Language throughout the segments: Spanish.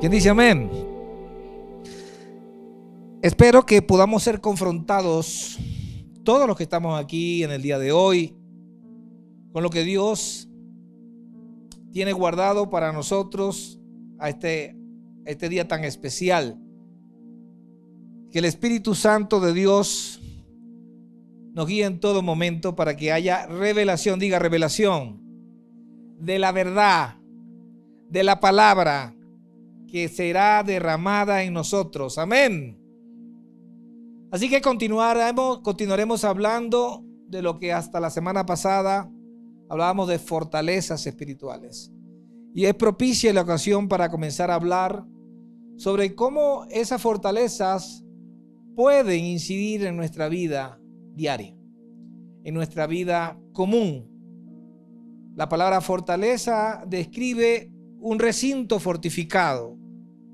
¿Quién dice amén? Espero que podamos ser confrontados, todos los que estamos aquí en el día de hoy, con lo que Dios tiene guardado para nosotros a este día tan especial. Que el Espíritu Santo de Dios nos guíe en todo momento para que haya revelación, diga revelación, de la verdad, de la palabra que será derramada en nosotros. Amén. Así que continuaremos hablando de lo que hasta la semana pasada hablábamos de fortalezas espirituales. Y es propicia la ocasión para comenzar a hablar sobre cómo esas fortalezas pueden incidir en nuestra vida diaria, en nuestra vida común. La palabra fortaleza describe un recinto fortificado,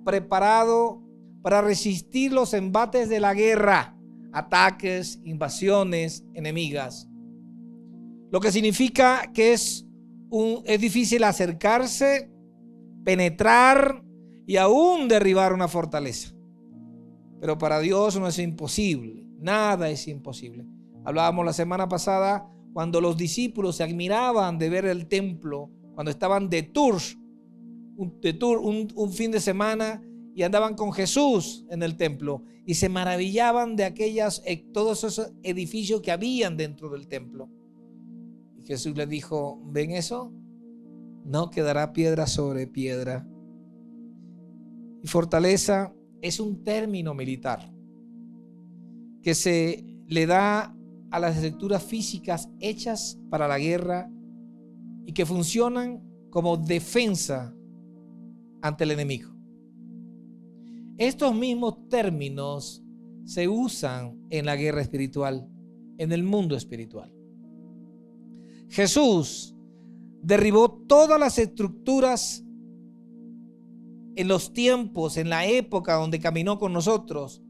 preparado para resistir los embates de la guerra, ataques, invasiones enemigas. Lo que significa que es difícil acercarse, penetrar y aún derribar una fortaleza. Pero para Dios no es imposible, nada es imposible. Hablábamos la semana pasada cuando los discípulos se admiraban de ver el templo, cuando estaban de tour un fin de semana y andaban con Jesús en el templo y se maravillaban de todos esos edificios que habían dentro del templo. Y Jesús les dijo: ¿ven eso? No quedará piedra sobre piedra. Y fortaleza es un término militar que se le da a las estructuras físicas hechas para la guerra y que funcionan como defensa ante el enemigo. Estos mismos términos se usan en la guerra espiritual, en el mundo espiritual. Jesús derribó todas las estructuras en los tiempos, en la época donde caminó con nosotros,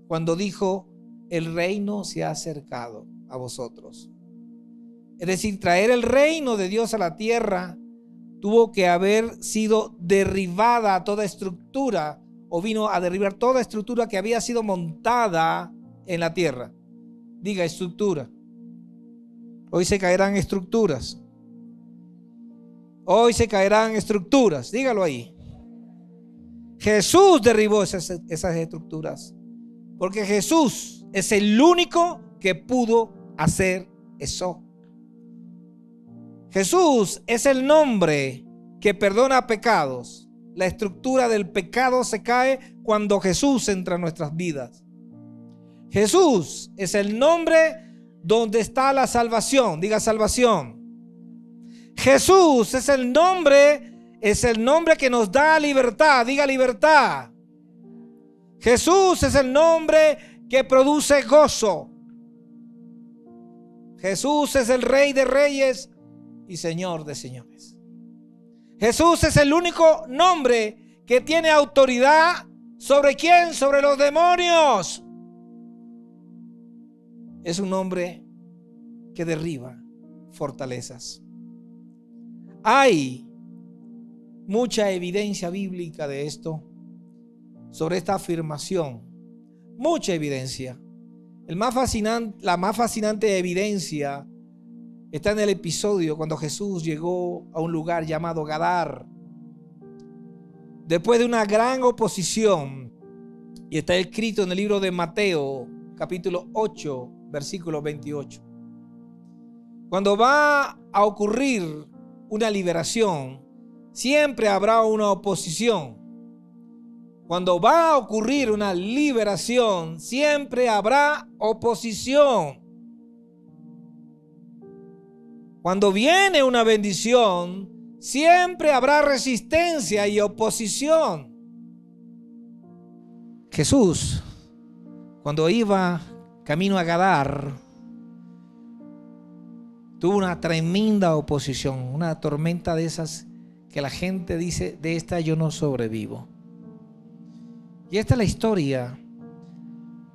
cuando dijo: el reino se ha acercado a vosotros. Es decir, traer el reino de Dios a la tierra tuvo que haber sido derribada toda estructura, o vino a derribar toda estructura que había sido montada en la tierra. Diga estructura. Hoy se caerán estructuras. Hoy se caerán estructuras. Dígalo ahí. Jesús derribó esas estructuras, porque Jesús es el único que pudo hacer eso. Jesús es el nombre que perdona pecados. La estructura del pecado se cae cuando Jesús entra en nuestras vidas. Jesús es el nombre donde está la salvación. Diga salvación. Jesús es el nombre que nos da libertad. Diga libertad. Jesús es el nombre que produce gozo. Jesús es el Rey de Reyes y Señor de señores. Jesús es el único nombre que tiene autoridad. ¿Sobre quién? Sobre los demonios. Es un nombre que derriba fortalezas. Hay mucha evidencia bíblica de esto, sobre esta afirmación. Mucha evidencia. La más fascinante evidencia está en el episodio cuando Jesús llegó a un lugar llamado Gadar. Después de una gran oposición, y está escrito en el libro de Mateo, capítulo 8, versículo 28. Cuando va a ocurrir una liberación, siempre habrá una oposición. Cuando va a ocurrir una liberación, siempre habrá oposición. Cuando viene una bendición, siempre habrá resistencia y oposición. Jesús, cuando iba camino a Gadar, tuvo una tremenda oposición, una tormenta de esas que la gente dice: de esta yo no sobrevivo. Y esta es la historia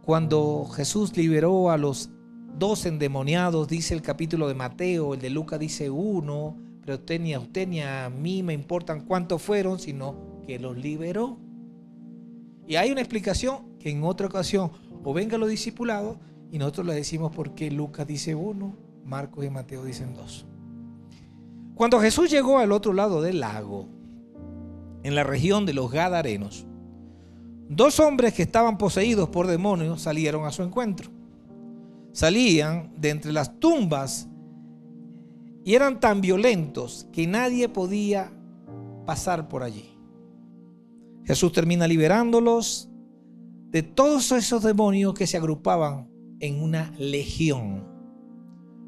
cuando Jesús liberó a los 2 endemoniados, dice el capítulo de Mateo. El de Lucas dice 1, pero usted ni a mí me importan cuántos fueron, sino que los liberó. Y hay una explicación que en otra ocasión o vengan los discipulados y nosotros le decimos por qué Lucas dice 1, Marcos y Mateo dicen 2. Cuando Jesús llegó al otro lado del lago, en la región de los Gadarenos, 2 hombres que estaban poseídos por demonios salieron a su encuentro. Salían de entre las tumbas y eran tan violentos que nadie podía pasar por allí. Jesús termina liberándolos de todos esos demonios que se agrupaban en una legión.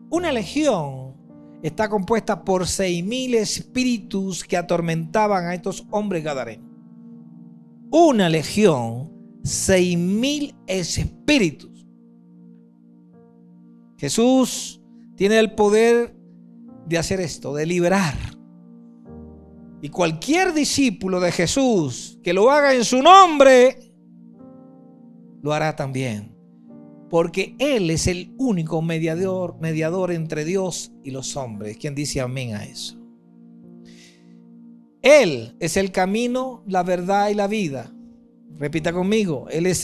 Una legión está compuesta por 6,000 espíritus que atormentaban a estos hombres gadarenos. Una legión, 6,000 espíritus. Jesús tiene el poder de hacer esto, de liberar. Y cualquier discípulo de Jesús que lo haga en su nombre, lo hará también. Porque Él es el único mediador entre Dios y los hombres. ¿Quién dice amén a eso? Él es el camino, la verdad y la vida. Repita conmigo. Él es.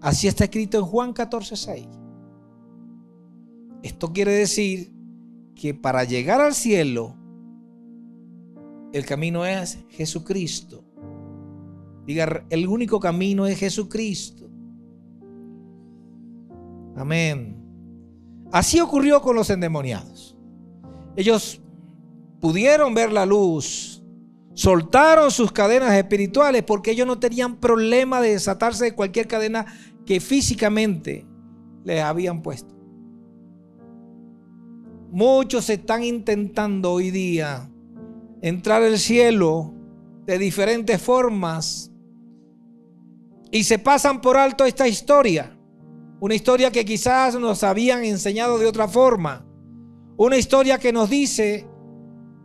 Así está escrito en Juan 14:6. Esto quiere decir que para llegar al cielo, el camino es Jesucristo. Diga, el único camino es Jesucristo. Amén. Así ocurrió con los endemoniados. Ellos pudieron ver la luz, soltaron sus cadenas espirituales porque ellos no tenían problema de desatarse de cualquier cadena que físicamente les habían puesto. Muchos están intentando hoy día entrar al cielo de diferentes formas y se pasan por alto esta historia. Una historia que quizás nos habían enseñado de otra forma. Una historia que nos dice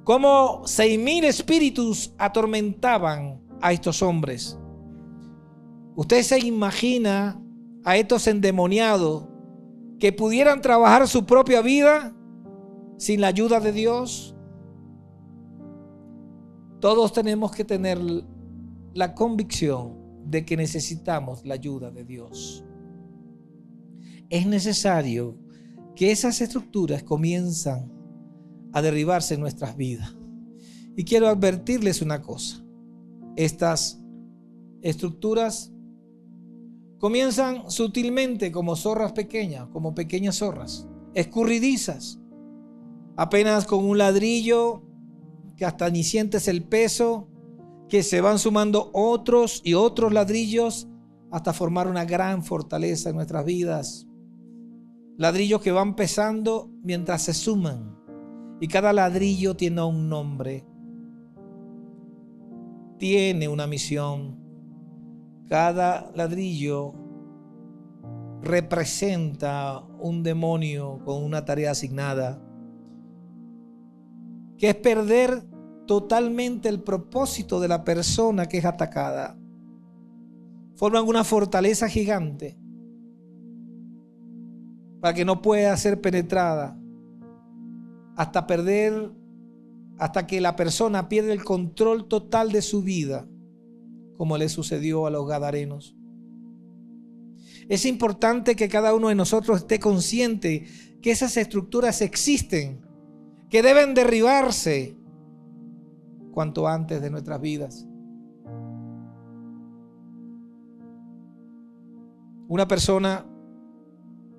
cómo 6,000 espíritus atormentaban a estos hombres. ¿Usted se imagina a estos endemoniados que pudieran trabajar su propia vida sin la ayuda de Dios? Todos tenemos que tener la convicción de que necesitamos la ayuda de Dios. Es necesario que esas estructuras comiencen a derribarse en nuestras vidas. Y quiero advertirles una cosa. Estas estructuras comienzan sutilmente como zorras pequeñas, como pequeñas zorras, escurridizas, apenas con un ladrillo que hasta ni sientes el peso, que se van sumando otros y otros ladrillos hasta formar una gran fortaleza en nuestras vidas. Ladrillos que van pesando mientras se suman, y cada ladrillo tiene un nombre, tiene una misión. Cada ladrillo representa un demonio con una tarea asignada, que es perder totalmente el propósito de la persona que es atacada. Forman una fortaleza gigante para que no pueda ser penetrada hasta que la persona pierde el control total de su vida, como le sucedió a los gadarenos. Es importante que cada uno de nosotros esté consciente que esas estructuras existen, que deben derribarse cuanto antes de nuestras vidas. Una persona,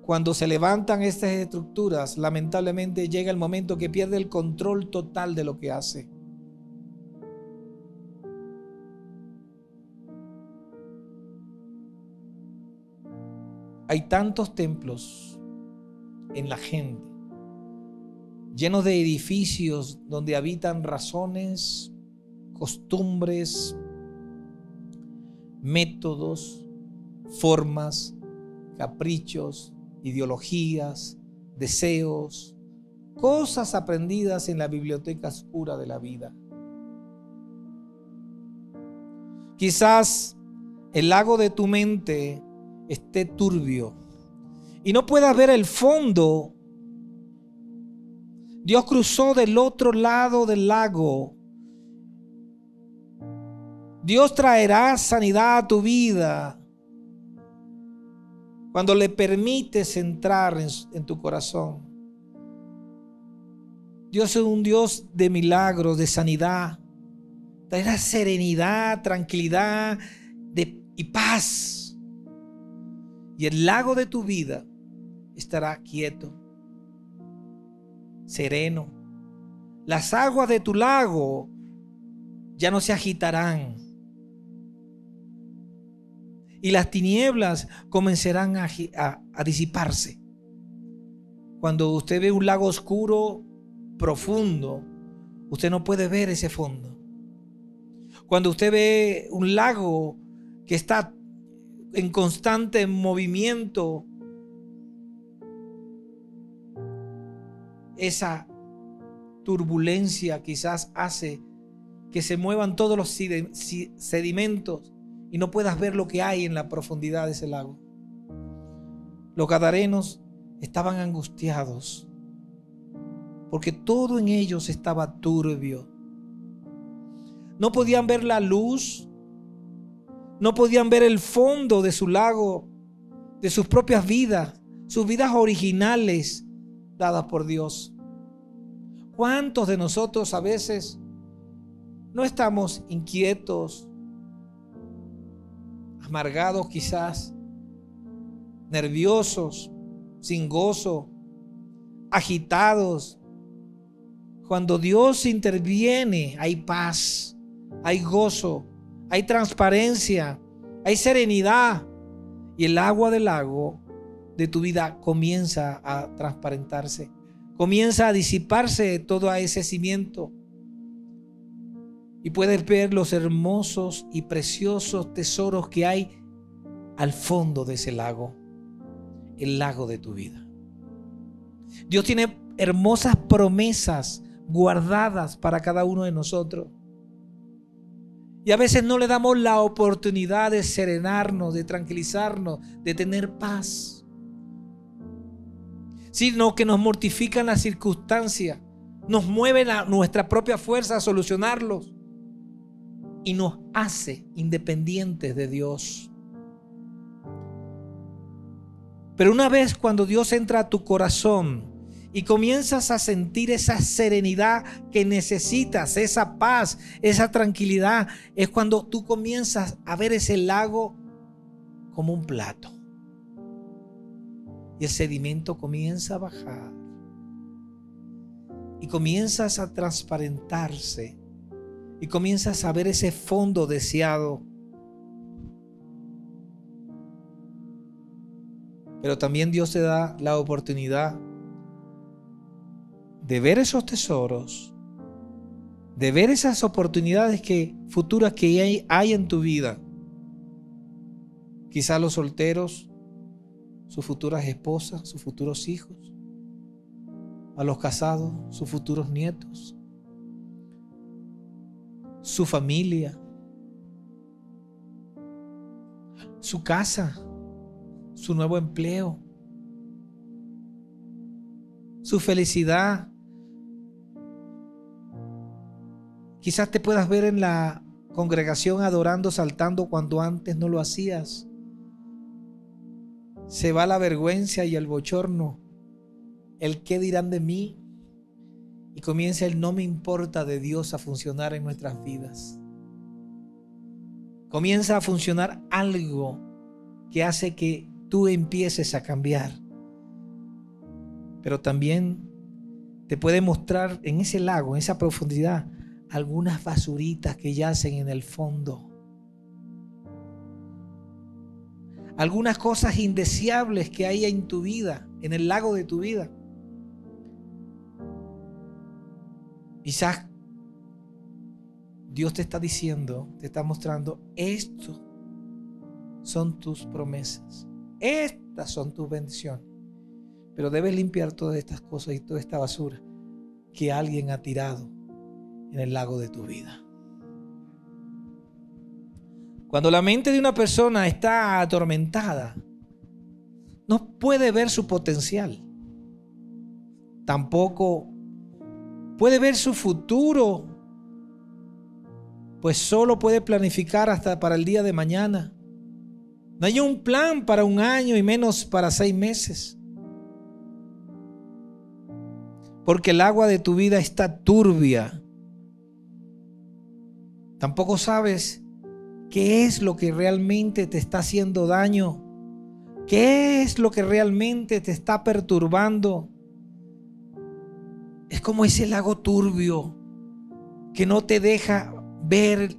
cuando se levantan estas estructuras, lamentablemente llega el momento que pierde el control total de lo que hace. Hay tantos templos en la gente, llenos de edificios donde habitan razones, costumbres, métodos, formas, caprichos, ideologías, deseos, cosas aprendidas en la biblioteca oscura de la vida. Quizás el lago de tu mente esté turbio y no puedas ver el fondo Dios cruzó del otro lado del lago. Dios traerá sanidad a tu vida cuando le permites entrar en tu corazón. Dios es un Dios de milagros, de sanidad. Traerá serenidad, tranquilidad y paz. Y el lago de tu vida estará quieto, sereno. Las aguas de tu lago ya no se agitarán. Y las tinieblas comenzarán a disiparse. Cuando usted ve un lago oscuro, profundo, usted no puede ver ese fondo. Cuando usted ve un lago que está en constante movimiento, esa turbulencia quizás hace que se muevan todos los sedimentos y no puedas ver lo que hay en la profundidad de ese lago. Los gadarenos estaban angustiados porque todo en ellos estaba turbio. No podían ver la luz, no podían ver el fondo de su lago, de sus propias vidas, sus vidas originales dadas por Dios. ¿Cuántos de nosotros a veces no estamos inquietos, amargados quizás, nerviosos, sin gozo, agitados? Cuando Dios interviene, hay paz, hay gozo, hay transparencia, hay serenidad. Y el agua del lago de tu vida comienza a transparentarse. Comienza a disiparse todo ese cimiento. Y puedes ver los hermosos y preciosos tesoros que hay al fondo de ese lago. El lago de tu vida. Dios tiene hermosas promesas guardadas para cada uno de nosotros. Y a veces no le damos la oportunidad de serenarnos, de tranquilizarnos, de tener paz, sino que nos mortifican las circunstancias, nos mueven a nuestra propia fuerza a solucionarlos y nos hace independientes de Dios. Pero una vez cuando Dios entra a tu corazón y comienzas a sentir esa serenidad que necesitas, esa paz, esa tranquilidad, es cuando tú comienzas a ver ese lago como un plato. Y el sedimento comienza a bajar. Y comienzas a transparentarse. Y comienzas a ver ese fondo deseado. Pero también Dios te da la oportunidad de ver esos tesoros, de ver esas oportunidades futuras que hay en tu vida. Quizás los solteros, sus futuras esposas, sus futuros hijos, a los casados, sus futuros nietos, su familia, su casa, su nuevo empleo, su felicidad. Quizás te puedas ver en la congregación adorando, saltando cuando antes no lo hacías. Se va la vergüenza y el bochorno, el qué dirán de mí, y comienza el no me importa de Dios a funcionar en nuestras vidas. Comienza a funcionar algo que hace que tú empieces a cambiar. Pero también te puede mostrar en ese lago, en esa profundidad, algunas basuritas que yacen en el fondo. Algunas cosas indeseables que hay en tu vida, en el lago de tu vida. Quizás Dios te está diciendo, te está mostrando, esto son tus promesas, estas son tus bendiciones. Pero debes limpiar todas estas cosas y toda esta basura que alguien ha tirado en el lago de tu vida. Cuando la mente de una persona está atormentada, no puede ver su potencial. Tampoco puede ver su futuro, pues solo puede planificar hasta para el día de mañana. No hay un plan para un año y menos para 6 meses. Porque el agua de tu vida está turbia. Tampoco sabes qué es lo que realmente te está haciendo daño. ¿Qué es lo que realmente te está perturbando? Es como ese lago turbio que no te deja ver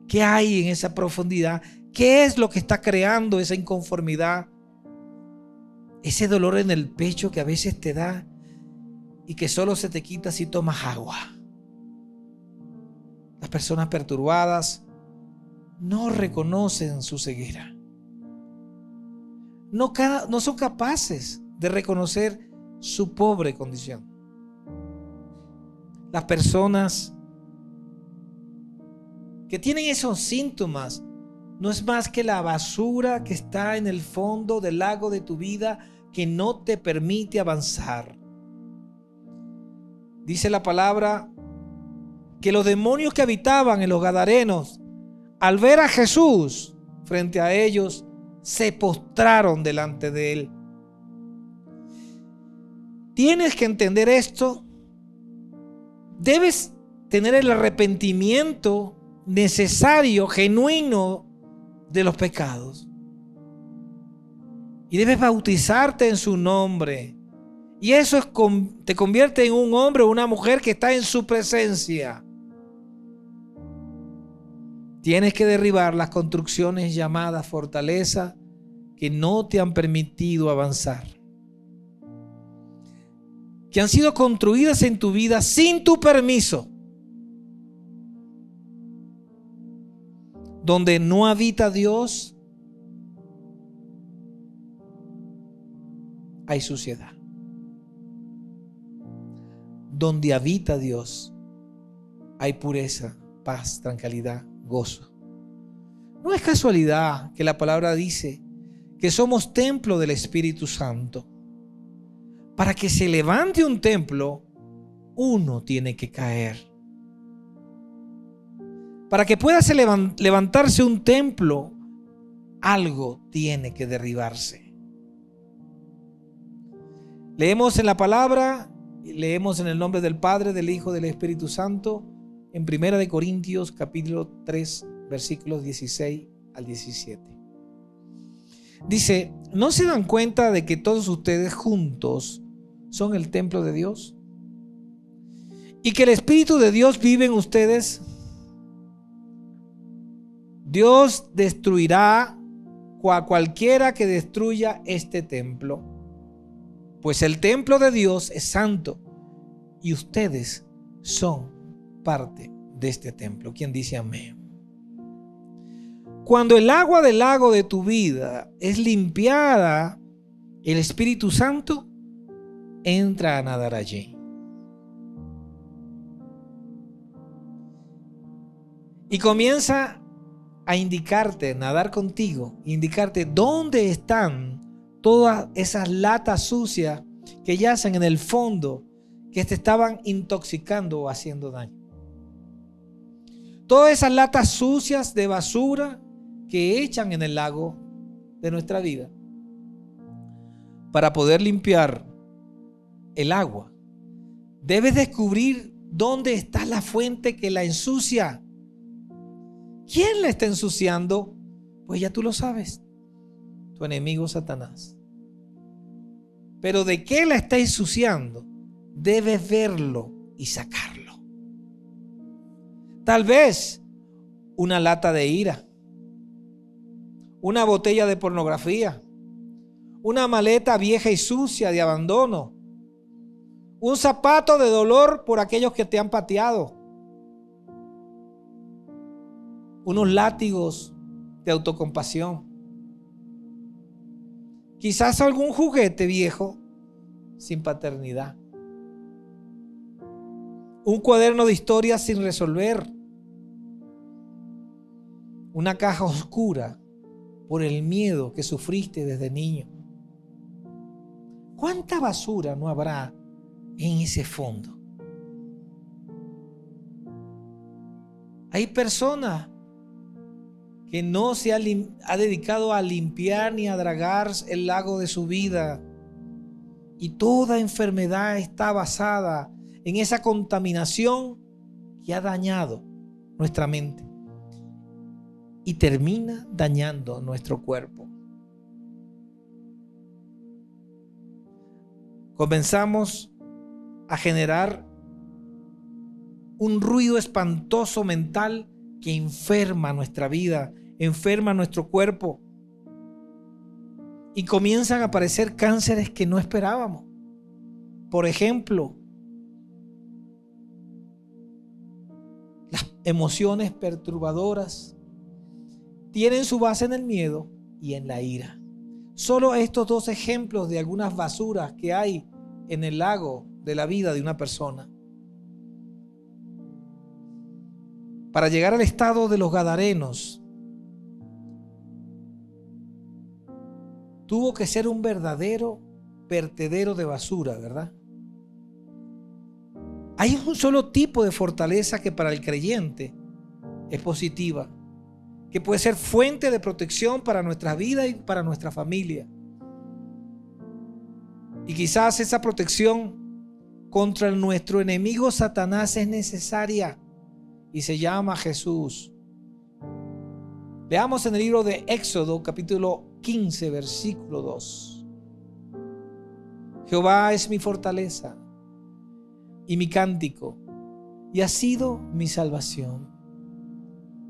qué hay en esa profundidad. ¿Qué es lo que está creando esa inconformidad? Ese dolor en el pecho que a veces te da y que solo se te quita si tomas agua. Las personas perturbadas no reconocen su ceguera. No son capaces de reconocer su pobre condición. Las personas que tienen esos síntomas no es más que la basura que está en el fondo del lago de tu vida que no te permite avanzar. Dice la palabra que los demonios que habitaban en los gadarenos, al ver a Jesús frente a ellos, se postraron delante de él. Tienes que entender esto. Debes tener el arrepentimiento necesario, genuino de los pecados. Y debes bautizarte en su nombre. Y eso te convierte en un hombre o una mujer que está en su presencia. Tienes que derribar las construcciones llamadas fortaleza que no te han permitido avanzar, que han sido construidas en tu vida sin tu permiso, donde no habita Dios, hay suciedad. Donde habita Dios, hay pureza, paz, tranquilidad, gozo. No es casualidad que la palabra dice que somos templo del Espíritu Santo. Para que se levante un templo, uno tiene que caer. Para que pueda levantarse un templo, algo tiene que derribarse. Leemos en la palabra, leemos en el nombre del Padre, del Hijo, del Espíritu Santo, en 1 Corintios capítulo 3, versículos 16 al 17. Dice, ¿no se dan cuenta de que todos ustedes juntos son el templo de Dios? Y que el Espíritu de Dios vive en ustedes. Dios destruirá a cualquiera que destruya este templo, pues el templo de Dios es santo y ustedes son parte de este templo. ¿Quién dice amén? Cuando el agua del lago de tu vida es limpiada, el Espíritu Santo entra a nadar allí. Y comienza a indicarte, nadar contigo, indicarte dónde están todas esas latas sucias que yacen en el fondo, que te estaban intoxicando o haciendo daño. Todas esas latas sucias de basura que echan en el lago de nuestra vida. Para poder limpiar el agua, debes descubrir dónde está la fuente que la ensucia. ¿Quién la está ensuciando? Pues ya tú lo sabes. Tu enemigo Satanás. Pero ¿de qué la está ensuciando? Debes verlo y sacarlo. Tal vez una lata de ira, una botella de pornografía, una maleta vieja y sucia de abandono, un zapato de dolor por aquellos que te han pateado, unos látigos de autocompasión, quizás algún juguete viejo sin paternidad, un cuaderno de historias sin resolver, una caja oscura por el miedo que sufriste desde niño. ¿Cuánta basura no habrá en ese fondo? Hay personas que no se ha dedicado a limpiar ni a dragar el lago de su vida. Y toda enfermedad está basada en esa contaminación que ha dañado nuestra mente y termina dañando nuestro cuerpo. Comenzamos a generar un ruido espantoso mental que enferma nuestra vida, enferma nuestro cuerpo. Y comienzan a aparecer cánceres que no esperábamos. Por ejemplo, las emociones perturbadoras tienen su base en el miedo y en la ira. Solo estos dos ejemplos de algunas basuras que hay en el lago de la vida de una persona. Para llegar al estado de los Gadarenos, tuvo que ser un verdadero vertedero de basura, ¿verdad? Hay un solo tipo de fortaleza que para el creyente es positiva, que puede ser fuente de protección para nuestra vida y para nuestra familia. Y quizás esa protección contra nuestro enemigo Satanás es necesaria y se llama Jesús. Leamos en el libro de Éxodo, capítulo 15, versículo 2. Jehová es mi fortaleza y mi cántico, y ha sido mi salvación.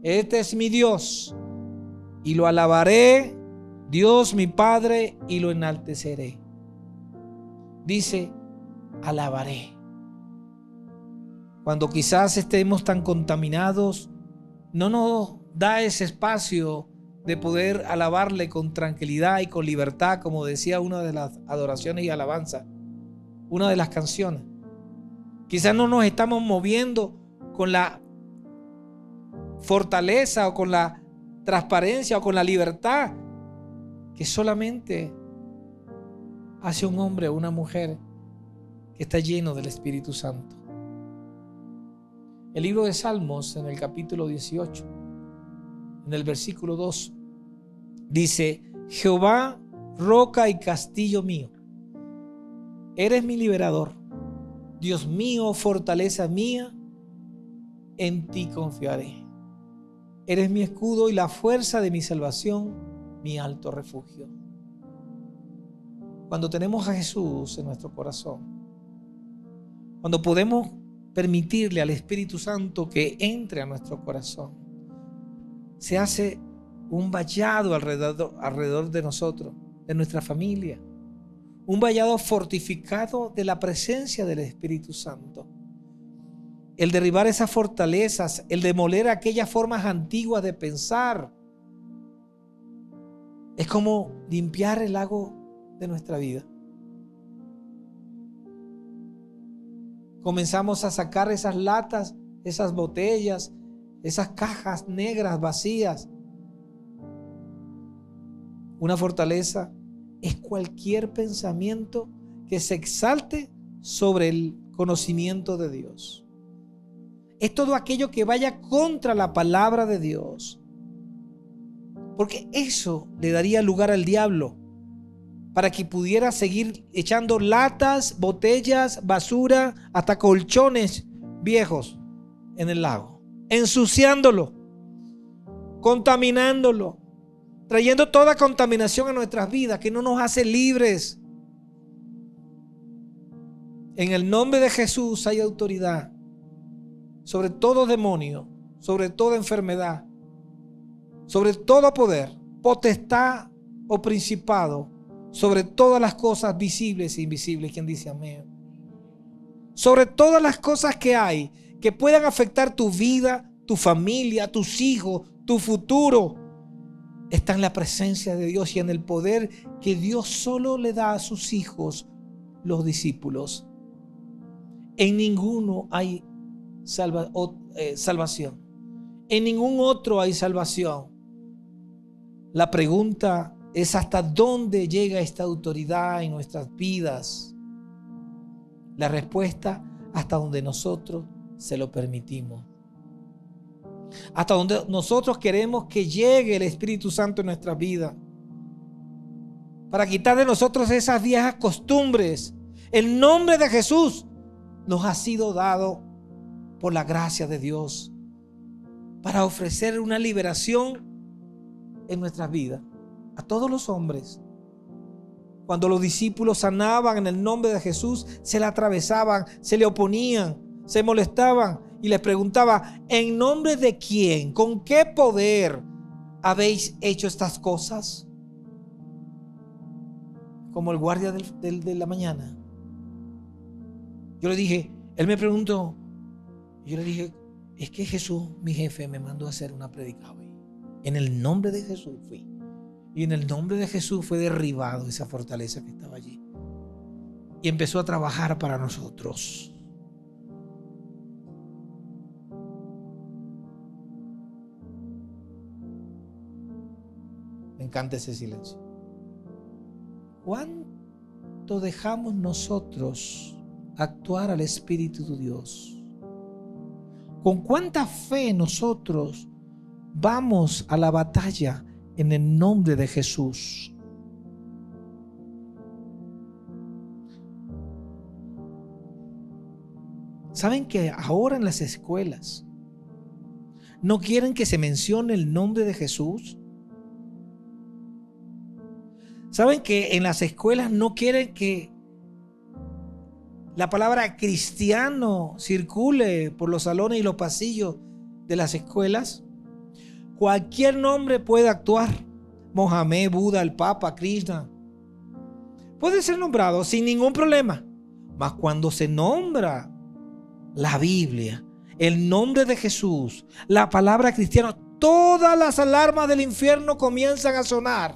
Este es mi Dios, y lo alabaré, Dios mi Padre, y lo enalteceré. Dice, alabaré. Cuando quizás estemos tan contaminados, no nos da ese espacio de poder alabarle con tranquilidad y con libertad, como decía una de las adoraciones y alabanzas, una de las canciones. Quizás no nos estamos moviendo con la fortaleza o con la transparencia o con la libertad que solamente hace un hombre o una mujer que está lleno del Espíritu Santo. El libro de Salmos, en el capítulo 18, en el versículo 2, dice: Jehová, roca y castillo mío, eres mi liberador. Dios mío, fortaleza mía, en ti confiaré. Eres mi escudo y la fuerza de mi salvación, mi alto refugio. Cuando tenemos a Jesús en nuestro corazón, cuando podemos permitirle al Espíritu Santo que entre a nuestro corazón, se hace un vallado alrededor de nosotros, de nuestra familia, un vallado fortificado de la presencia del Espíritu Santo. El derribar esas fortalezas, el demoler aquellas formas antiguas de pensar, es como limpiar el lago de nuestra vida. Comenzamos a sacar esas latas, esas botellas, esas cajas negras vacías. Una fortaleza es cualquier pensamiento que se exalte sobre el conocimiento de Dios. Es todo aquello que vaya contra la palabra de Dios. Porque eso le daría lugar al diablo para que pudiera seguir echando latas, botellas, basura, hasta colchones viejos en el lago, ensuciándolo, contaminándolo, trayendo toda contaminación a nuestras vidas que no nos hace libres. En el nombre de Jesús hay autoridad sobre todo demonio, sobre toda enfermedad, sobre todo poder, potestad o principado, sobre todas las cosas visibles e invisibles. ¿Quién dice amén? Sobre todas las cosas que hay que puedan afectar tu vida, tu familia, tus hijos, tu futuro, está en la presencia de Dios y en el poder que Dios solo le da a sus hijos, los discípulos. En ninguno hay salvación. En ningún otro hay salvación. La pregunta es: ¿hasta dónde llega esta autoridad en nuestras vidas? La respuesta: hasta donde nosotros se lo permitimos. hasta donde nosotros queremos que llegue el Espíritu Santo en nuestra vida, para quitar de nosotros esas viejas costumbres. El nombre de Jesús nos ha sido dado por la gracia de Dios para ofrecer una liberación en nuestras vidas a todos los hombres. Cuando los discípulos sanaban en el nombre de Jesús, se le atravesaban, se le oponían, se molestaban y les preguntaba: ¿en nombre de quién? ¿Con qué poder habéis hecho estas cosas? Como el guardia de la mañana. Yo le dije, él me preguntó, yo le dije, es que Jesús, mi jefe, me mandó a hacer una predica hoy. En el nombre de Jesús fui. Y en el nombre de Jesús fue derribado esa fortaleza que estaba allí. Y empezó a trabajar para nosotros. Me encanta ese silencio. ¿Cuánto dejamos nosotros actuar al Espíritu de Dios? ¿Con cuánta fe nosotros vamos a la batalla en el nombre de Jesús? ¿Saben que ahora en las escuelas no quieren que se mencione el nombre de Jesús? ¿Saben que en las escuelas no quieren que la palabra cristiano circule por los salones y los pasillos de las escuelas? Cualquier nombre puede actuar. Mohamed, Buda, el Papa, Krishna. Puede ser nombrado sin ningún problema. Mas cuando se nombra la Biblia, el nombre de Jesús, la palabra cristiano, todas las alarmas del infierno comienzan a sonar.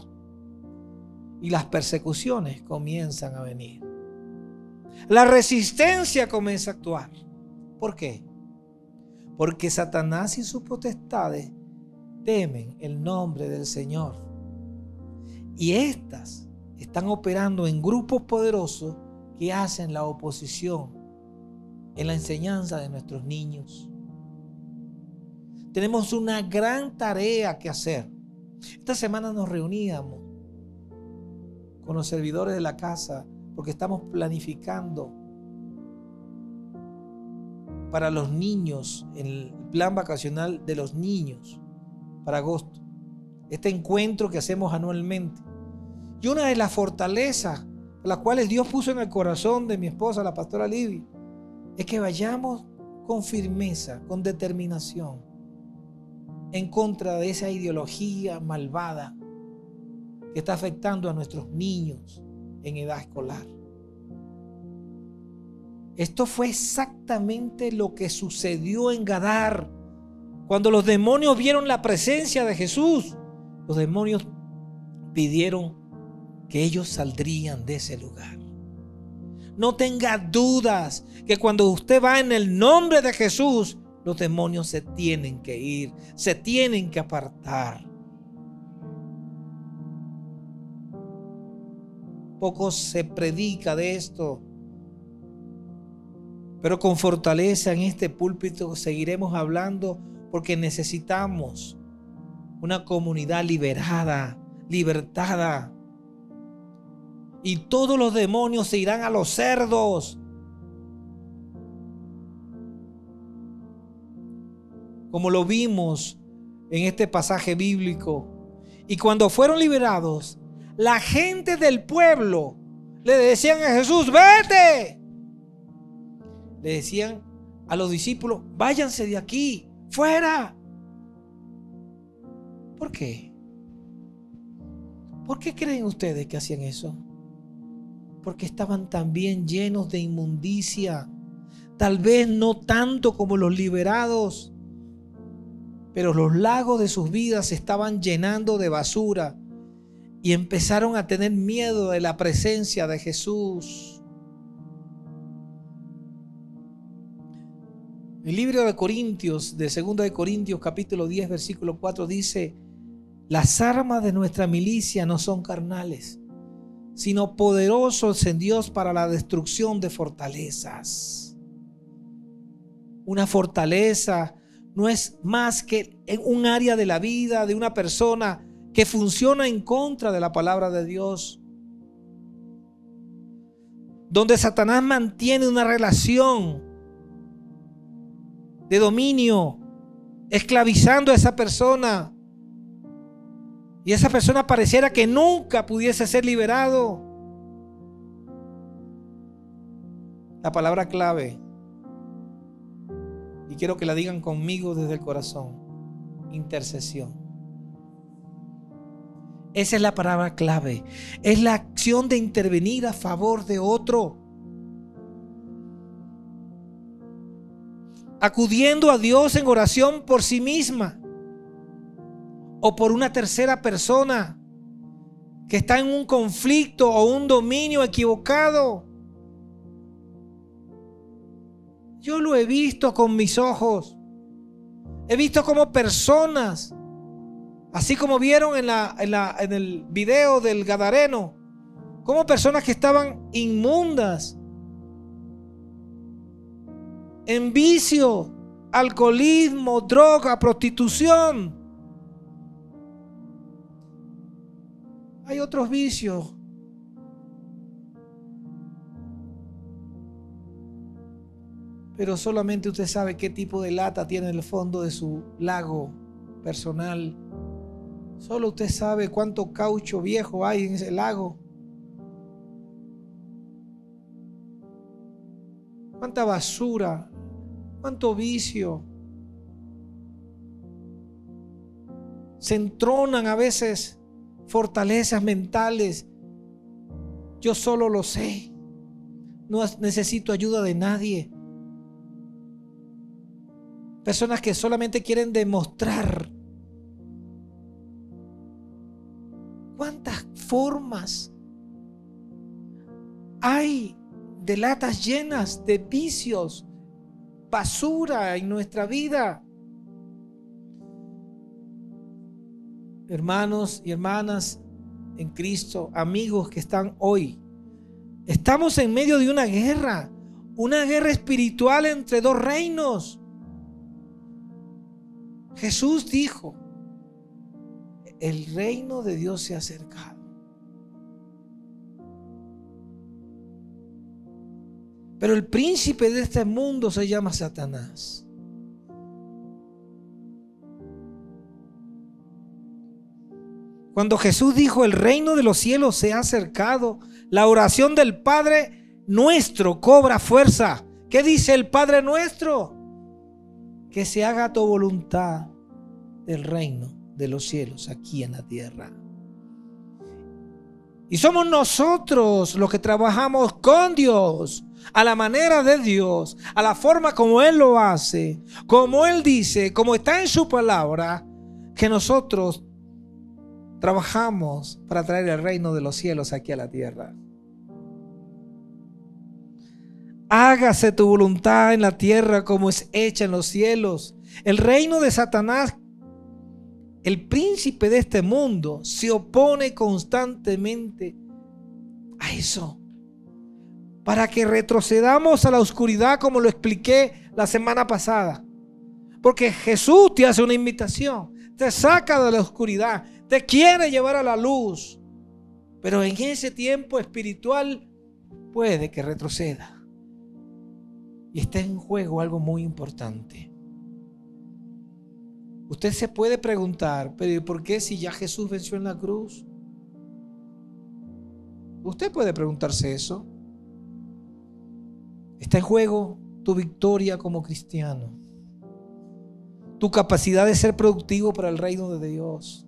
Y las persecuciones comienzan a venir. La resistencia comienza a actuar. ¿Por qué? Porque Satanás y sus potestades temen el nombre del Señor. Y estas están operando en grupos poderosos que hacen la oposición en la enseñanza de nuestros niños. Tenemos una gran tarea que hacer. Esta semana nos reuníamos con los servidores de la casa porque estamos planificando para los niños el plan vacacional de los niños para agosto. Este encuentro que hacemos anualmente. Y una de las fortalezas las cuales Dios puso en el corazón de mi esposa, la pastora Libby, es que vayamos con firmeza, con determinación, en contra de esa ideología malvada que está afectando a nuestros niños en edad escolar. Esto fue exactamente lo que sucedió en Gadar. Cuando los demonios vieron la presencia de Jesús, los demonios pidieron que ellos saldrían de ese lugar. No tenga dudas que cuando usted va en el nombre de Jesús, los demonios se tienen que ir, se tienen que apartar. Poco se predica de esto, pero con fortaleza en este púlpito seguiremos hablando porque necesitamos una comunidad liberada, libertada. Y todos los demonios se irán a los cerdos. Como lo vimos en este pasaje bíblico. Y cuando fueron liberados, la gente del pueblo le decían a Jesús: vete. Le decían a los discípulos: váyanse de aquí, fuera. ¿Por qué? ¿Por qué creen ustedes que hacían eso? Porque estaban también llenos de inmundicia. Tal vez no tanto como los liberados, pero los lagos de sus vidas se estaban llenando de basura y empezaron a tener miedo de la presencia de Jesús. El libro de Corintios, de 2 de Corintios, capítulo 10, versículo 4 dice: las armas de nuestra milicia no son carnales, sino poderosos en Dios para la destrucción de fortalezas. Una fortaleza no es más que en un área de la vida de una persona que funciona en contra de la palabra de Dios. Donde Satanás mantiene una relación de dominio, esclavizando a esa persona. Y esa persona pareciera que nunca pudiese ser liberado. La palabra clave, y quiero que la digan conmigo desde el corazón: intercesión. Esa es la palabra clave. Es la acción de intervenir a favor de otro, acudiendo a Dios en oración por sí misma o por una tercera persona que está en un conflicto o un dominio equivocado. Yo lo he visto con mis ojos. He visto como personas, así como vieron en el video del Gadareno, como personas que estaban inmundas, en vicio, alcoholismo, droga, prostitución. Hay otros vicios. Pero solamente usted sabe qué tipo de lata tiene en el fondo de su lago personal. Solo usted sabe cuánto caucho viejo hay en ese lago. Cuánta basura, cuánto vicio. Se entronan a veces fortalezas mentales. Yo solo lo sé. No necesito ayuda de nadie. Personas que solamente quieren demostrar. ¿Cuántas formas hay de latas llenas de vicios, basura en nuestra vida? Hermanos y hermanas en Cristo, amigos que están hoy, estamos en medio de una guerra espiritual entre dos reinos. Jesús dijo: el reino de Dios se ha acercado. Pero el príncipe de este mundo se llama Satanás. Cuando Jesús dijo: el reino de los cielos se ha acercado, la oración del Padre nuestro cobra fuerza. ¿Qué dice el Padre nuestro? Que se haga tu voluntad del reino de los cielos aquí en la tierra. Y somos nosotros los que trabajamos con Dios, a la manera de Dios, a la forma como Él lo hace, como Él dice, como está en su palabra, que nosotros trabajamos para traer el reino de los cielos aquí a la tierra. Hágase tu voluntad en la tierra como es hecha en los cielos. El reino de Satanás, el príncipe de este mundo, se opone constantemente a eso, para que retrocedamos a la oscuridad, como lo expliqué la semana pasada. Porque Jesús te hace una invitación, te saca de la oscuridad, te quiere llevar a la luz, pero en ese tiempo espiritual puede que retroceda. Y está en juego algo muy importante. Usted se puede preguntar: pero ¿por qué si ya Jesús venció en la cruz? Usted puede preguntarse eso. Está en juego tu victoria como cristiano, tu capacidad de ser productivo para el reino de Dios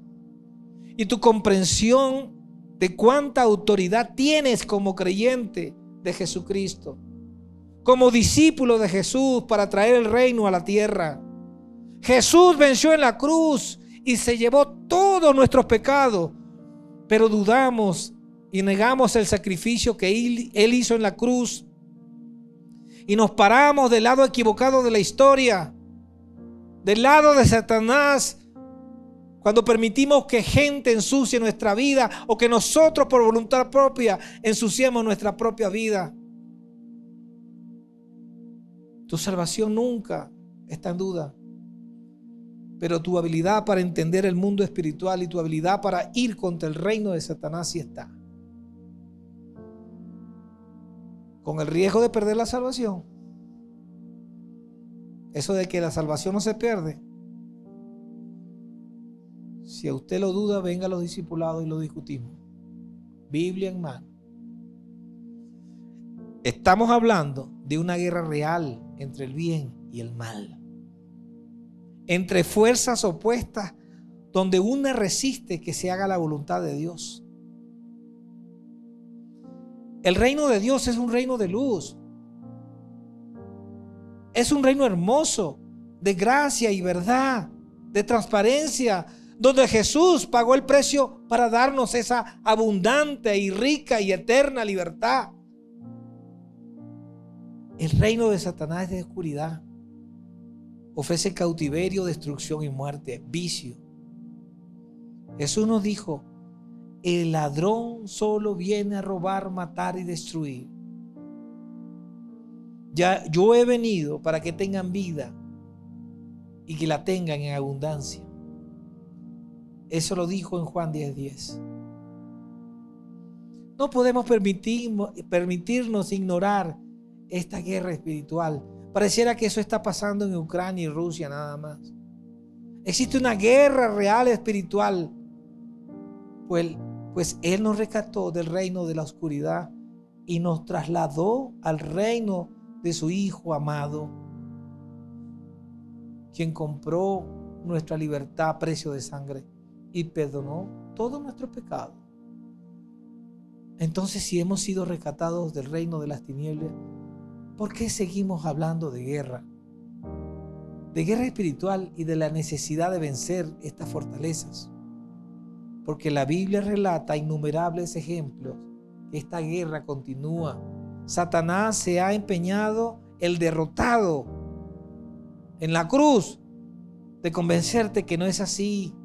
y tu comprensión de cuánta autoridad tienes como creyente de Jesucristo, como discípulo de Jesús, para traer el reino a la tierra. Jesús venció en la cruz y se llevó todos nuestros pecados, pero dudamos y negamos el sacrificio que Él hizo en la cruz y nos paramos del lado equivocado de la historia, del lado de Satanás, cuando permitimos que gente ensucie nuestra vida o que nosotros por voluntad propia ensuciemos nuestra propia vida. Tu salvación nunca está en duda. Pero tu habilidad para entender el mundo espiritual y tu habilidad para ir contra el reino de Satanás sí está. Con el riesgo de perder la salvación. Eso de que la salvación no se pierde. Si a usted lo duda, venga a los discipulados y lo discutimos. Biblia en mano. Estamos hablando de una guerra real entre el bien y el mal. Entre fuerzas opuestas, donde una resiste que se haga la voluntad de Dios. El reino de Dios es un reino de luz. Es un reino hermoso, de gracia y verdad, de transparencia, donde Jesús pagó el precio para darnos esa abundante y rica y eterna libertad. El reino de Satanás es de oscuridad. Ofrece cautiverio, destrucción y muerte, vicio. Jesús nos dijo: el ladrón solo viene a robar, matar y destruir. Ya yo he venido para que tengan vida y que la tengan en abundancia. Eso lo dijo en Juan 10:10. No podemos permitirnos ignorar esta guerra espiritual. Pareciera que eso está pasando en Ucrania y Rusia nada más. Existe una guerra real espiritual. Pues Él nos rescató del reino de la oscuridad y nos trasladó al reino de su Hijo amado, quien compró nuestra libertad a precio de sangre y perdonó todo nuestro pecado. Entonces, si hemos sido rescatados del reino de las tinieblas, ¿por qué seguimos hablando de guerra? De guerra espiritual y de la necesidad de vencer estas fortalezas. Porque la Biblia relata innumerables ejemplos que esta guerra continúa. Satanás se ha empeñado, el derrotado en la cruz, de convencerte que no es así.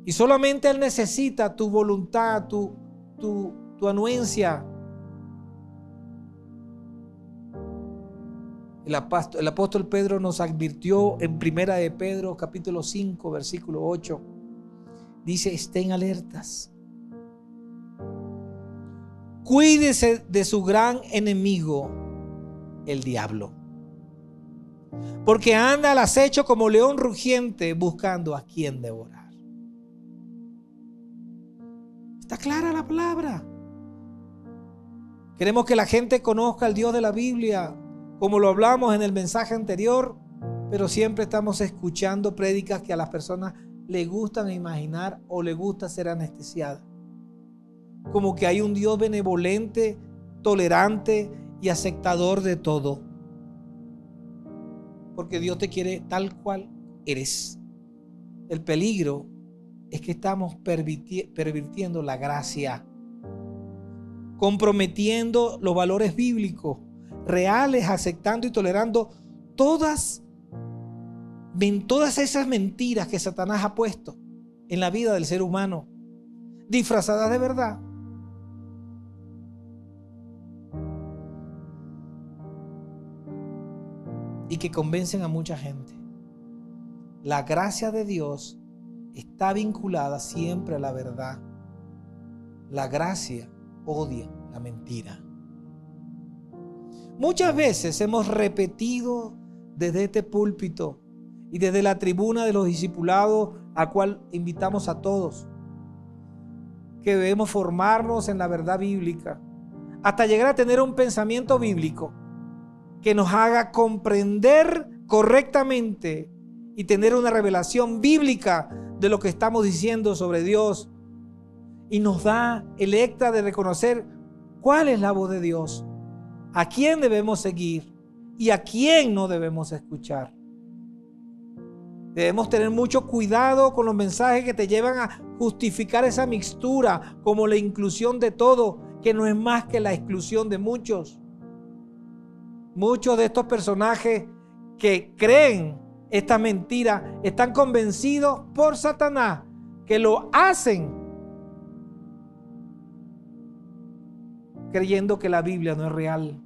Y solamente Él necesita tu voluntad, tu anuencia. El apóstol Pedro nos advirtió en 1 de Pedro capítulo 5 versículo 8. Dice: estén alertas. Cuídese de su gran enemigo, el diablo. Porque anda al acecho como león rugiente buscando a quien devorar. Está clara la palabra. Queremos que la gente conozca al Dios de la Biblia, como lo hablamos en el mensaje anterior, pero siempre estamos escuchando prédicas que a las personas les gustan imaginar o les gusta ser anestesiadas. Como que hay un Dios benevolente, tolerante y aceptador de todo. Porque Dios te quiere tal cual eres. El peligro es que estamos pervirtiendo la gracia, comprometiendo los valores bíblicos reales, aceptando y tolerando todas esas mentiras que Satanás ha puesto en la vida del ser humano, disfrazadas de verdad. Y que convencen a mucha gente. La gracia de Dios está vinculada siempre a la verdad. La gracia odia la mentira. Muchas veces hemos repetido desde este púlpito y desde la tribuna de los discipulados, a cual invitamos a todos, que debemos formarnos en la verdad bíblica hasta llegar a tener un pensamiento bíblico que nos haga comprender correctamente y tener una revelación bíblica de lo que estamos diciendo sobre Dios, y nos da el éxtasis de reconocer cuál es la voz de Dios, a quién debemos seguir y a quién no debemos escuchar. Debemos tener mucho cuidado con los mensajes que te llevan a justificar esa mixtura, como la inclusión de todo, que no es más que la exclusión de muchos. Muchos de estos personajes que creen esta mentira están convencidos por Satanás, que lo hacen creyendo que la Biblia no es real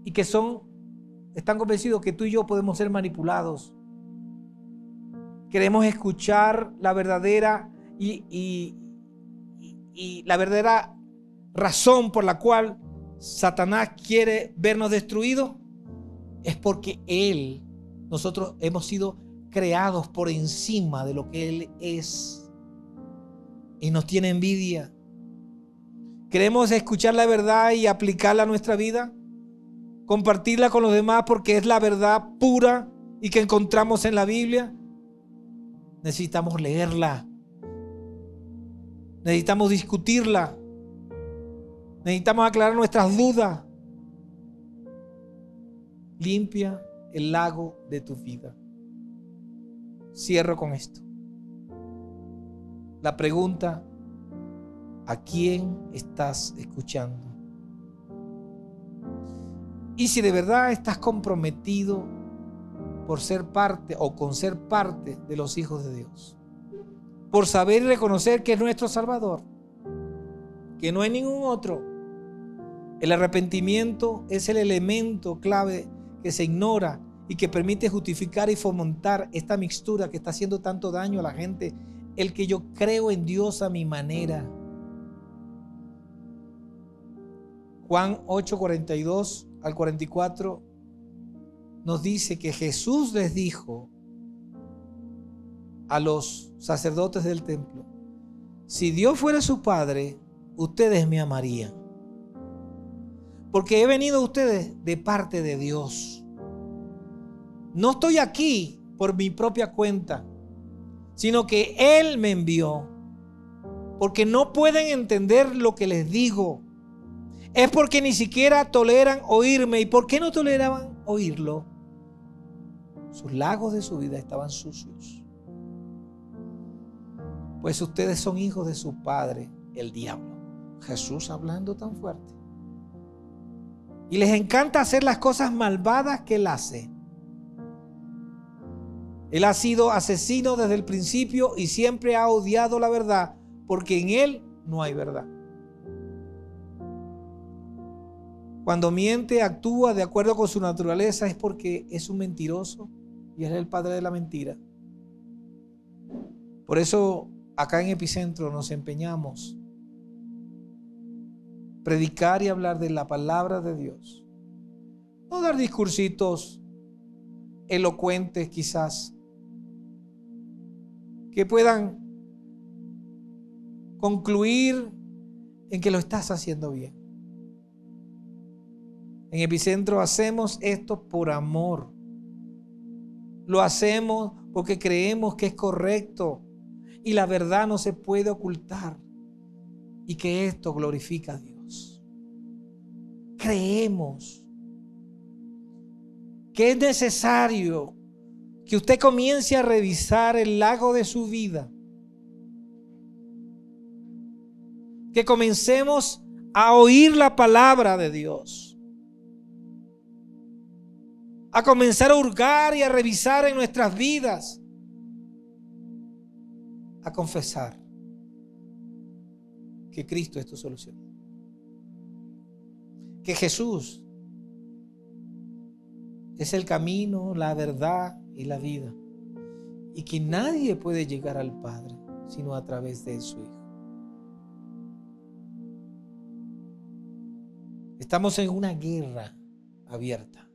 y que están convencidos que tú y yo podemos ser manipulados. Queremos escuchar la verdadera y la verdadera razón por la cual Satanás quiere vernos destruidos. Es porque nosotros hemos sido creados por encima de lo que Él es. Y nos tiene envidia. Queremos escuchar la verdad y aplicarla a nuestra vida. Compartirla con los demás porque es la verdad pura y que encontramos en la Biblia. Necesitamos leerla. Necesitamos discutirla. Necesitamos aclarar nuestras dudas. Limpia el lago de tu vida. Cierro con esto. La pregunta: ¿a quién estás escuchando? Y si de verdad estás comprometido por ser parte o con ser parte de los hijos de Dios, por saber y reconocer que es nuestro Salvador, que no hay ningún otro. El arrepentimiento es el elemento clave que se ignora y que permite justificar y fomentar esta mixtura que está haciendo tanto daño a la gente. El que yo creo en Dios a mi manera. Juan 8:42 al 44 nos dice que Jesús les dijo a los sacerdotes del templo: si Dios fuera su Padre, ustedes me amarían, porque he venido a ustedes de parte de Dios. No estoy aquí por mi propia cuenta, sino que Él me envió, porque no pueden entender lo que les digo. Es porque ni siquiera toleran oírme. ¿Y por qué no toleraban oírlo? Sus lagos de su vida estaban sucios. Pues ustedes son hijos de su padre, el diablo. Jesús hablando tan fuerte. Y les encanta hacer las cosas malvadas que Él hace. Él ha sido asesino desde el principio y siempre ha odiado la verdad, porque en Él no hay verdad. Cuando miente, actúa de acuerdo con su naturaleza, es porque es un mentiroso y es el padre de la mentira. Por eso acá en Epicentro nos empeñamos predicar y hablar de la palabra de Dios. No dar discursitos elocuentes quizás que puedan concluir en que lo estás haciendo bien. En Epicentro hacemos esto por amor. Lo hacemos porque creemos que es correcto y la verdad no se puede ocultar y que esto glorifica a Dios. Creemos que es necesario que usted comience a revisar el lago de su vida. Que comencemos a oír la palabra de Dios. A comenzar a hurgar y a revisar en nuestras vidas. A confesar que Cristo es tu solución. Que Jesús es el camino, la verdad y la vida. Y que nadie puede llegar al Padre sino a través de su Hijo. Estamos en una guerra abierta.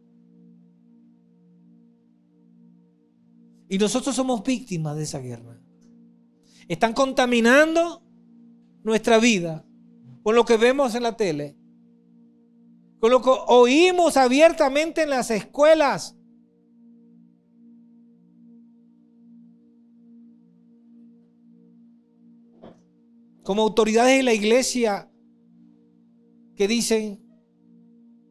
Y nosotros somos víctimas de esa guerra. Están contaminando nuestra vida con lo que vemos en la tele, con lo que oímos abiertamente en las escuelas. Como autoridades de la iglesia que dicen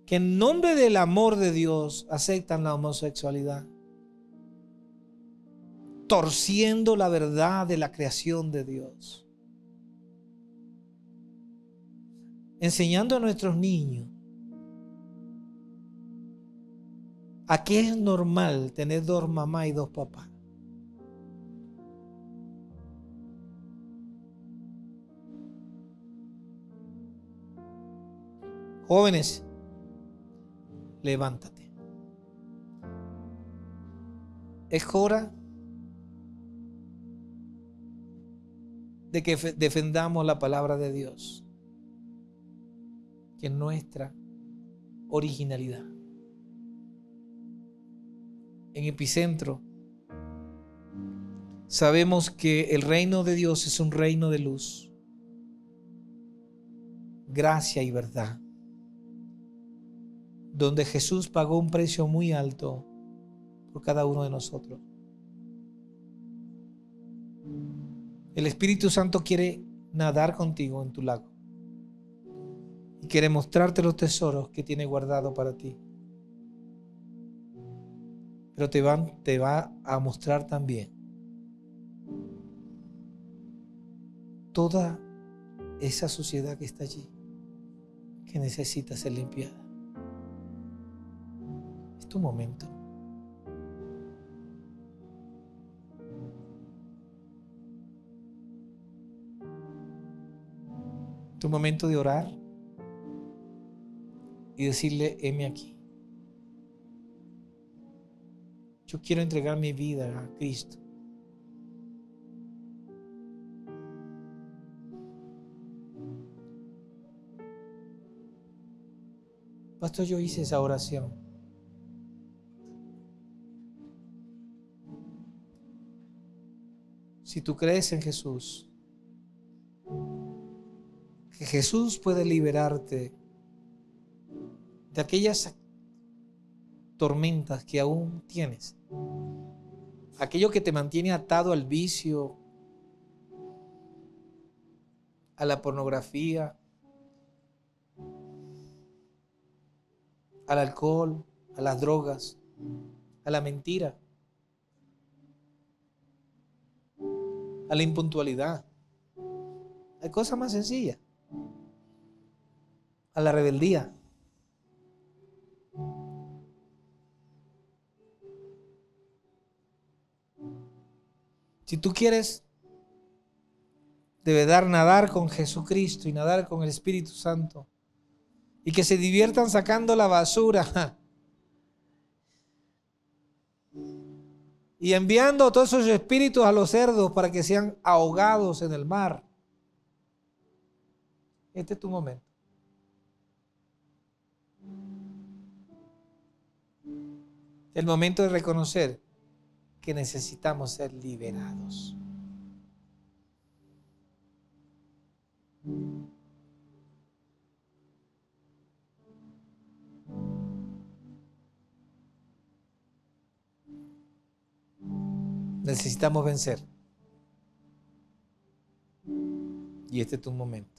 que en nombre del amor de Dios aceptan la homosexualidad, torciendo la verdad de la creación de Dios, enseñando a nuestros niños a que es normal tener 2 mamás y 2 papás. Jóvenes, levántate. Es hora de que defendamos la palabra de Dios, que es nuestra originalidad. En Epicentro sabemos que el reino de Dios es un reino de luz, gracia y verdad, donde Jesús pagó un precio muy alto por cada uno de nosotros. El Espíritu Santo quiere nadar contigo en tu lago y quiere mostrarte los tesoros que tiene guardado para ti. Pero te va a mostrar también toda esa suciedad que está allí, que necesita ser limpiada. Es tu momento. Tu momento de orar y decirle: heme aquí. Yo quiero entregar mi vida a Cristo. Pastor, yo hice esa oración. Si tú crees en Jesús, que Jesús puede liberarte de aquellas tormentas que aún tienes, aquello que te mantiene atado al vicio, a la pornografía, al alcohol, a las drogas, a la mentira, a la impuntualidad. Hay cosas más sencillas. A la rebeldía. Si tú quieres de verdad nadar con Jesucristo y nadar con el Espíritu Santo y que se diviertan sacando la basura y enviando todos esos espíritus a los cerdos para que sean ahogados en el mar, este es tu momento. El momento de reconocer que necesitamos ser liberados. Necesitamos vencer. Y este es tu momento.